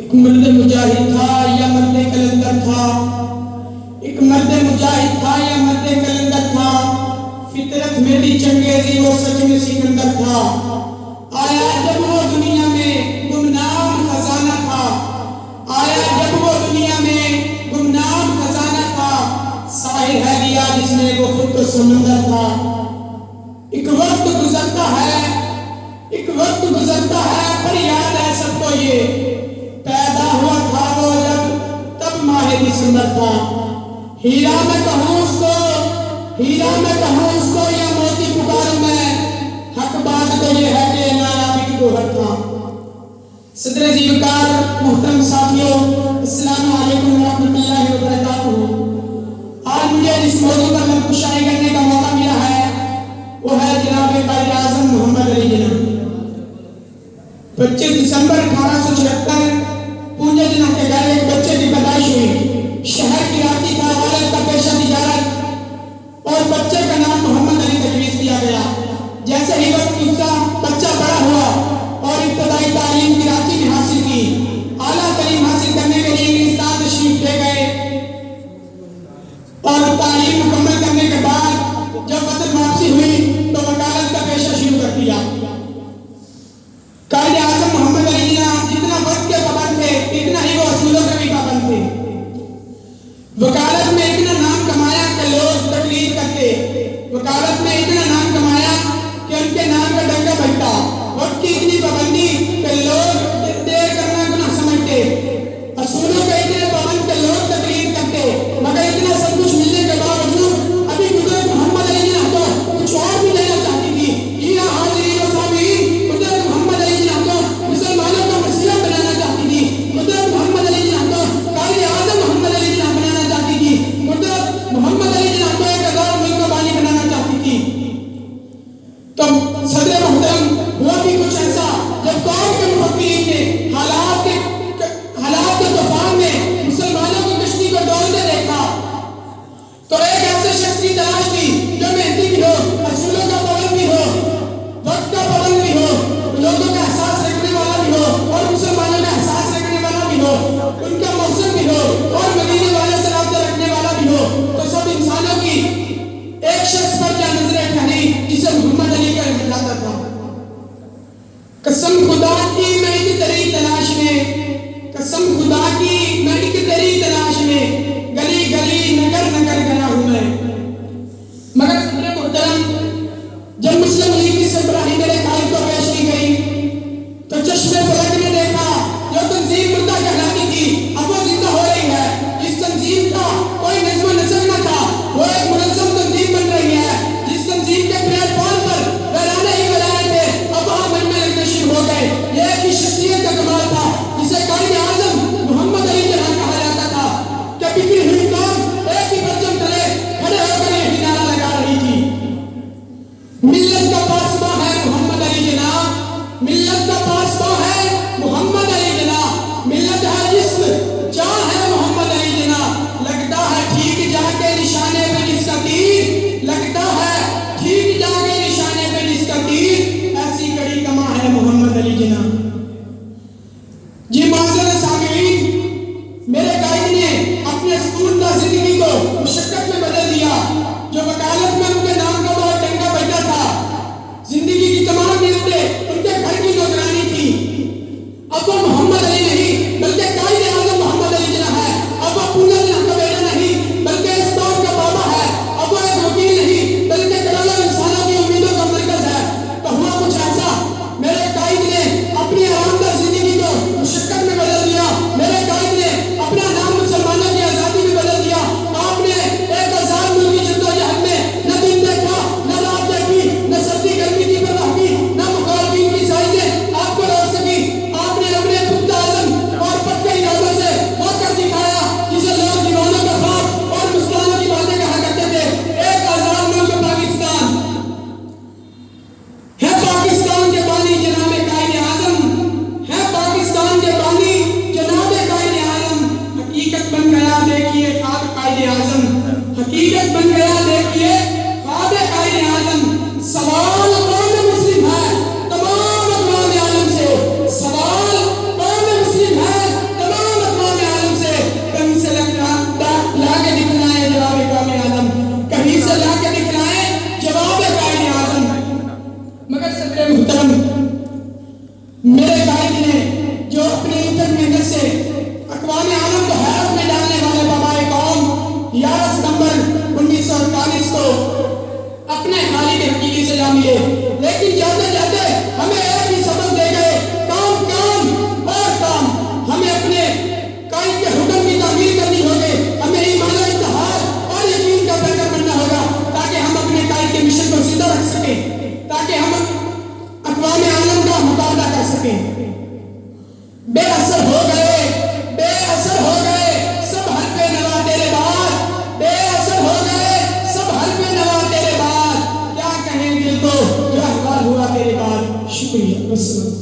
ایک مرد مجاہد تھا یا مرد کلندر تھا، ایک مرد مجاہد تھا یا مرد کلندر تھا، فطرت میں بھی چنگیزی وہ سچ میں سکندر تھا۔ آیا جب وہ دنیا میں گمنام خزانہ تھا، آیا جب وہ دنیا میں گمنام خزانہ تھا، ساحل ہے لیا جس نے وہ خود تو سمندر تھا۔ ایک وقت گزرتا ہے، ایک وقت گزرتا ہے، پر یاد ہے سب کو یہ پیدا ہوا تھا وہ جب تب ماہ دسمبر تھا۔ ہیرا میں کہوں اس کو، ہیرا میں کہوں اس کو یا موتی پکاروں میں، حق بات تو یہ ہے کہ نایابی کی گوہر تھا۔ صدر جیوکار محترم ساتھیوں، السلام علیکم ورحمۃ اللہ وبرکاتہ۔ آج مجھے جس موضوع پر لفظ کرنے کا موقع ملا ہے وہ ہے جناب قائد اعظم محمد علی جناح۔ 25 دسمبر 1876 پونجا جناح کے گھر ایک بچے کی پیدائش ہوئی۔ شہر کی راکی تھا، والد کا پیشہ تجارت اور بچے کا نام محمد علی تجویز کیا گیا۔ جیسے ہی وقت گزرا بچہ بڑا ہوا اور ابتدائی تعلیم کی راکی میں حاصل کی۔ اعلیٰ تعلیم حاصل کرنے کے لیے انگلستان تشریف لے گئے اور تعلیم مکمل کرنے کے بعد جب وطن واپسی ہوئی تو وکالت کا پیشہ شروع کر دیا۔ قائد اعظم محمد علی جناح جتنا وقت کے پابند تھے اتنا ہی وہ اصولوں کے بھی پابند تھے۔ وکالت میں اتنا نام کمایا کہ لوگ تقلید کرتے، وکالت میں اتنا نام کمایا کہ ان کے نام کا ڈنکا بجتا۔ وقت کی اتنی پابندی کہ لوگ دیر کرنا گناہ سمجھتے، اصولوں کے اتنے پابند کہ لوگ تقلید کرتے، مگر اتنا سب کچھ ملنے کے باوجود ابھی قدرت محمد علی جناح کو کچھ اور بھی دینا چاہتی تھی۔ یہ حاضرین و سامعین، قدرت محمد علی جناح کو مسلمانوں کا مسیح بنانا چاہتی تھی، قدرت محمد علی جناح کو قائد اعظم محمد علی جناح بنانا چاہتی تھی، قدرت محمد علی جناح کو ایک ہزار ملک کا بانی بنانا چاہتی تھی۔ تو صدر محترم ہوا بھی کچھ ایسا جب قوم کے مفکرین نے حالات کے طوفان میں مسلمانوں کی کشتی کو ڈولتے دیکھا تو ایک ایسے شخص کی تلاش کی جو محنتی بھی ہو، اصولوں کا پابند بھی ہو، وقت کا پابند بھی ہو، لوگوں کا احساس رکھنے والا بھی ہو اور مسلمانوں کا احساس رکھنے والا بھی ہو، ان کا مقصد بھی ہو اور مدینے والے سے رابطہ رکھنے والا بھی ہو۔ تو سب انسانوں کی ایک شخص پر کیا نظریں ٹھہری جسے محمد علی کا جاتا تھا۔ قسم خدا کی میں ایک تیری تلاش میں، قسم خدا کی میں ایک تیری تلاش میں، گلی گلی نگر نگر گیا ہوں میں۔ مگر صدر محترم جب مسلم لیگ کی سربراہی میرے قائد کو پیش کی گئی تو چشم فلک نے دیکھا جو تنظیم مردہ کہلاتی تھی اب وہ زندہ ہو رہی ہے۔ جس تنظیم کا کوئی نظم و نسق نہ تھا وہ ایک منظم تنظیم بن رہی ہے۔ جس تنظیم کے پلیٹ فارم پر ویرانے ہی ویرانے تھے اب وہاں مجمع لگنے شروع ہو گئے۔ یہ ایک ہی شخصیت کا کمال تھا جسے قائد اعظم محمد علی جناح کہا جاتا تھا کہ بکھری ہوئی قوم ایک ہی پرچم تلے کھڑے ہو کر یہ نعرہ لگا رہی تھی، ملت کا پاسباں ہے محمد علی جناح، ملت کا پاسباں ہے محمد علی جناح، ملت ہے جسم جان ہے محمد علی جناح، لگتا ہے ٹھیک جا کے نشانے پہ جس کا تیر، لگتا ہے ٹھیک جا کے نشانے پہ جس کا تیر، ایسی کڑی کماں ہے محمد علی جناح۔ جی معزز سامعین، میرے قائد نے اپنے سکونتہ زندگی کو مشقت میں بدل دیا۔ جو وکالت میں ان کے نام کا بہت ڈنکا بجتا تھا، زندگی کی تمام نعمتیں ان کے گھر کی نوکرانی تھی، اب وہ محمد علی نہیں بلکہ قائد اعظم محمد علی جناح ہے۔ اب وہ پونجا جناح کا بیٹا نہیں بلکہ اس قوم کا بابا ہے۔ اب وہ ایک وکیل نہیں بلکہ کروڑوں انسانوں کی امیدوں کا مرکز ہے۔ تو ہوا کچھ ایسا، میرے قائد نے اپنی آرامدہ زندگی کو مشقت میں بدل دیا، میرے قائد نے اپنا نام مسلمانوں کی آزادی میں بدل دیا۔ آپ نے 1000 بے اثر ہو گئے، بے اثر ہو گئے سب حرف نوا تیرے بعد، بے اثر ہو گئے سب حرف نوا تیرے بعد، کیا کہیں دل کو جو احوال ہوا تیرے بعد. شکریہ.